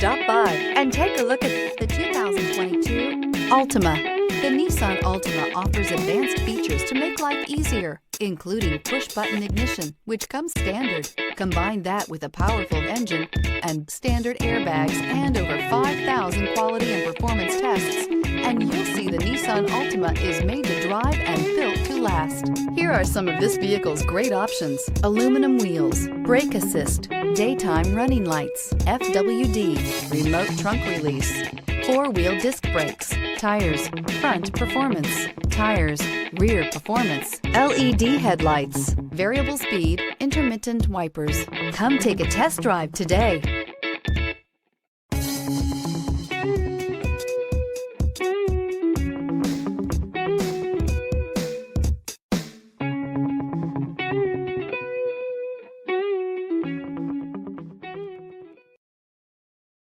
Stop by and take a look at the 2022 Altima. The Nissan Altima offers advanced features to make life easier, including push-button ignition, which comes standard. Combine that with a powerful engine and standard airbags and over 5,000 quality and performance tests, and you'll see the Nissan Altima is made to drive and built to last. Here are some of this vehicle's great options: aluminum wheels, brake assist, daytime running lights, FWD, remote trunk release, four-wheel disc brakes, tires, front performance, tires, rear performance, LED headlights, variable speed, intermittent wipers. Come take a test drive today.